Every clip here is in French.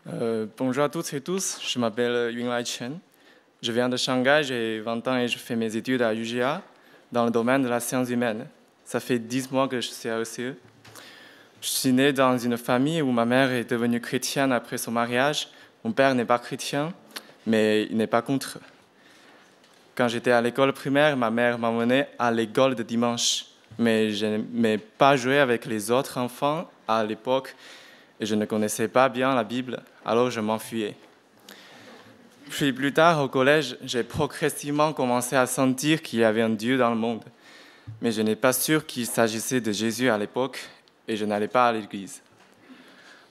Bonjour à toutes et tous, je m'appelle Yunlai Chen. Je viens de Shanghai, j'ai 20 ans et je fais mes études à UGA dans le domaine de la science humaine. Ça fait 10 mois que je suis à ECE. Je suis né dans une famille où ma mère est devenue chrétienne après son mariage. Mon père n'est pas chrétien, mais il n'est pas contre. Quand j'étais à l'école primaire, ma mère m'emmenait à l'école de dimanche, mais je n'aimais pas jouer avec les autres enfants à l'époque et je ne connaissais pas bien la Bible, alors je m'enfuyais. Puis plus tard, au collège, j'ai progressivement commencé à sentir qu'il y avait un Dieu dans le monde, mais je n'étais pas sûr qu'il s'agissait de Jésus à l'époque et je n'allais pas à l'église.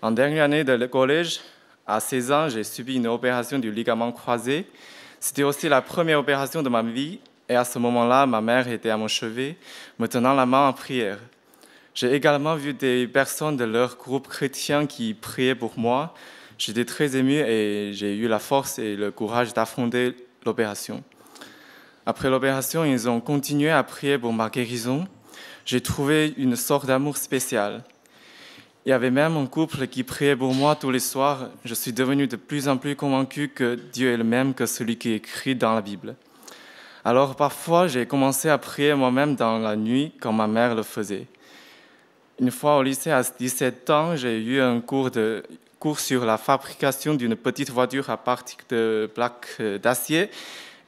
En dernière année de collège, à 16 ans, j'ai subi une opération du ligament croisé. C'était aussi la première opération de ma vie et à ce moment-là, ma mère était à mon chevet, me tenant la main en prière. J'ai également vu des personnes de leur groupe chrétien qui priaient pour moi. J'étais très ému et j'ai eu la force et le courage d'affronter l'opération. Après l'opération, ils ont continué à prier pour ma guérison. J'ai trouvé une sorte d'amour spécial. Il y avait même un couple qui priait pour moi tous les soirs. Je suis devenu de plus en plus convaincu que Dieu est le même que celui qui est écrit dans la Bible. Alors parfois, j'ai commencé à prier moi-même dans la nuit comme ma mère le faisait. Une fois au lycée, à 17 ans, j'ai eu un cours sur la fabrication d'une petite voiture à partir de plaques d'acier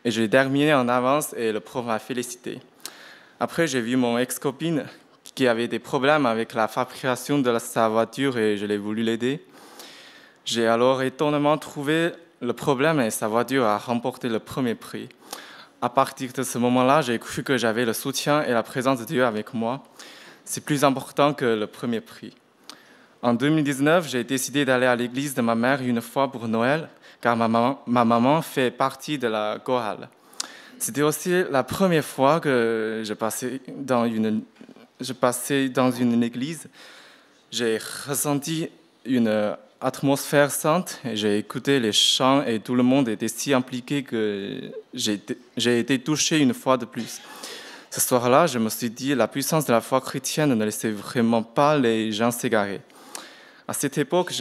et j'ai terminé en avance et le prof m'a félicité. Après, j'ai vu mon ex-copine qui avait des problèmes avec la fabrication de sa voiture et je l'ai voulu l'aider. J'ai alors étonnamment trouvé le problème et sa voiture a remporté le premier prix. À partir de ce moment-là, j'ai cru que j'avais le soutien et la présence de Dieu avec moi. C'est plus important que le premier prix. En 2019, j'ai décidé d'aller à l'église de ma mère une fois pour Noël, car ma maman fait partie de la chorale. C'était aussi la première fois que je passais dans une église. J'ai ressenti une atmosphère sainte, et j'ai écouté les chants et tout le monde était si impliqué que j'ai été touché une fois de plus. Ce soir-là, je me suis dit, la puissance de la foi chrétienne ne laissait vraiment pas les gens s'égarer. À cette époque,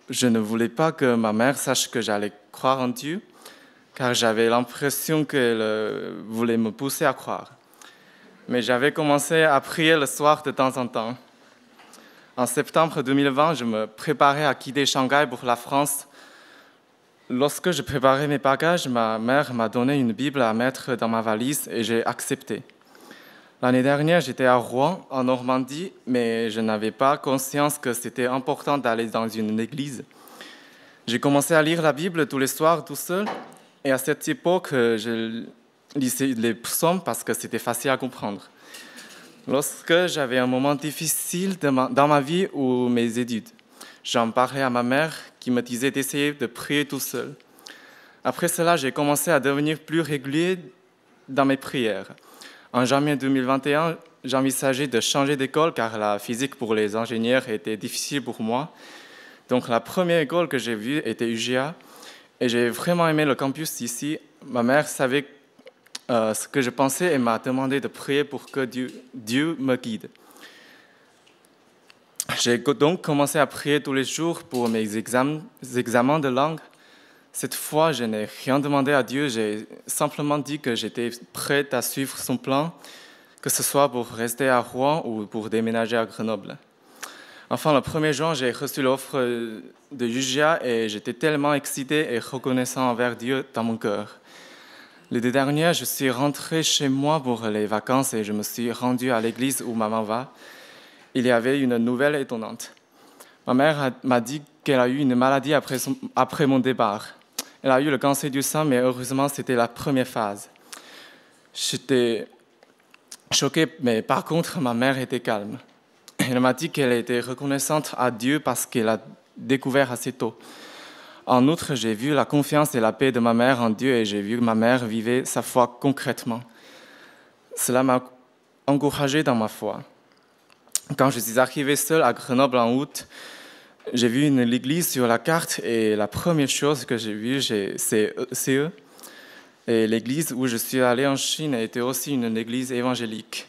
je ne voulais pas que ma mère sache que j'allais croire en Dieu, car j'avais l'impression qu'elle voulait me pousser à croire. Mais j'avais commencé à prier le soir de temps en temps. En septembre 2020, je me préparais à quitter Shanghai pour la France. Lorsque je préparais mes bagages, ma mère m'a donné une Bible à mettre dans ma valise et j'ai accepté. L'année dernière, j'étais à Rouen, en Normandie, mais je n'avais pas conscience que c'était important d'aller dans une église. J'ai commencé à lire la Bible tous les soirs tout seul, et à cette époque, je lisais les psaumes parce que c'était facile à comprendre. Lorsque j'avais un moment difficile dans ma vie ou mes études, j'en parlais à ma mère qui me disait d'essayer de prier tout seul. Après cela, j'ai commencé à devenir plus régulier dans mes prières. En janvier 2021, j'envisageais de changer d'école car la physique pour les ingénieurs était difficile pour moi. Donc la première école que j'ai vue était UGA et j'ai vraiment aimé le campus ici. Ma mère savait ce que je pensais et m'a demandé de prier pour que Dieu me guide. J'ai donc commencé à prier tous les jours pour mes examens de langue. Cette fois, je n'ai rien demandé à Dieu, j'ai simplement dit que j'étais prête à suivre son plan, que ce soit pour rester à Rouen ou pour déménager à Grenoble. Enfin, le 1er juin, j'ai reçu l'offre de UGA et j'étais tellement excité et reconnaissant envers Dieu dans mon cœur. Les 2 derniers, je suis rentré chez moi pour les vacances et je me suis rendu à l'église où maman va. Il y avait une nouvelle étonnante. Ma mère m'a dit qu'elle a eu une maladie après mon départ. Elle a eu le cancer du sein, mais heureusement, c'était la première phase. J'étais choqué, mais par contre, ma mère était calme. Elle m'a dit qu'elle était reconnaissante à Dieu parce qu'elle a découvert assez tôt. En outre, j'ai vu la confiance et la paix de ma mère en Dieu et j'ai vu que ma mère vivait sa foi concrètement. Cela m'a encouragé dans ma foi. Quand je suis arrivé seul à Grenoble en août, j'ai vu l'église sur la carte et la première chose que j'ai vue, c'est eux. Et l'église où je suis allé en Chine était aussi une église évangélique.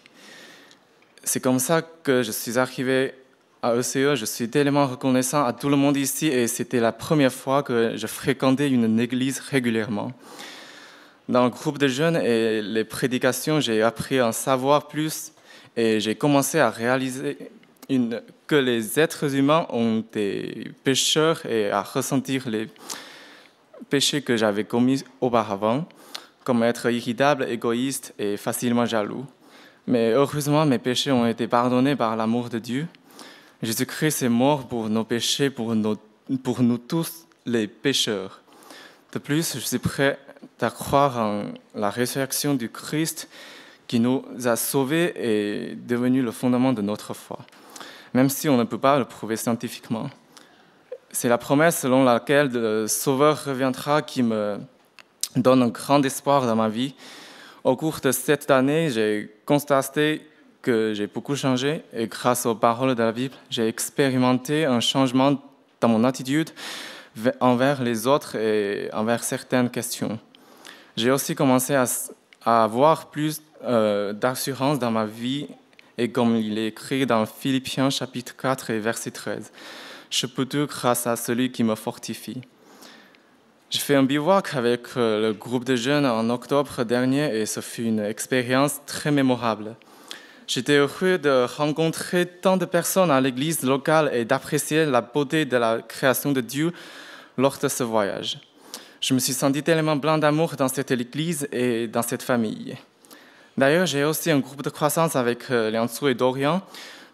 C'est comme ça que je suis arrivé à ECE, je suis tellement reconnaissant à tout le monde ici et c'était la première fois que je fréquentais une église régulièrement. Dans le groupe de jeunes et les prédications, j'ai appris à en savoir plus et j'ai commencé à réaliser que les êtres humains ont des pécheurs et à ressentir les péchés que j'avais commis auparavant, comme être irritable, égoïste et facilement jaloux. Mais heureusement, mes péchés ont été pardonnés par l'amour de Dieu. Jésus-Christ est mort pour nos péchés, pour nous tous les pécheurs. De plus, je suis prêt à croire en la résurrection du Christ qui nous a sauvés et est devenu le fondement de notre foi, même si on ne peut pas le prouver scientifiquement. C'est la promesse selon laquelle le Sauveur reviendra qui me donne un grand espoir dans ma vie. Au cours de cette année, j'ai constaté que j'ai beaucoup changé et grâce aux paroles de la Bible, j'ai expérimenté un changement dans mon attitude envers les autres et envers certaines questions. J'ai aussi commencé à avoir plus d'assurance dans ma vie et comme il est écrit dans Philippiens chapitre 4 et verset 13. Je peux tout grâce à celui qui me fortifie. J'ai fait un bivouac avec le groupe de jeunes en octobre dernier et ce fut une expérience très mémorable. J'étais heureux de rencontrer tant de personnes à l'église locale et d'apprécier la beauté de la création de Dieu lors de ce voyage. Je me suis senti tellement plein d'amour dans cette église et dans cette famille. D'ailleurs, j'ai aussi un groupe de croissance avec Liansu et Dorian.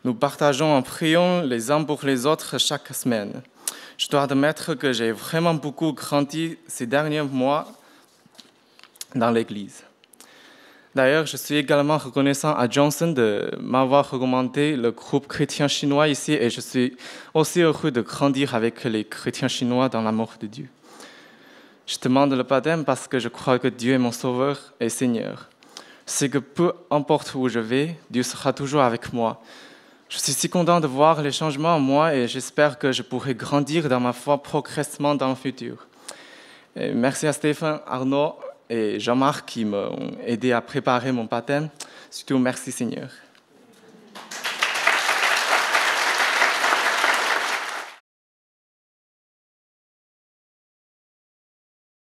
Nous partageons en priant les uns pour les autres chaque semaine. Je dois admettre que j'ai vraiment beaucoup grandi ces derniers mois dans l'église. D'ailleurs, je suis également reconnaissant à Johnson de m'avoir recommandé le groupe chrétien chinois ici et je suis aussi heureux de grandir avec les chrétiens chinois dans l'amour de Dieu. Je demande le baptême parce que je crois que Dieu est mon sauveur et Seigneur. C'est que peu importe où je vais, Dieu sera toujours avec moi. Je suis si content de voir les changements en moi et j'espère que je pourrai grandir dans ma foi progressivement dans le futur. Et merci à Stéphane, Arnaud et Jean-Marc qui m'ont aidé à préparer mon baptême. Surtout, merci Seigneur.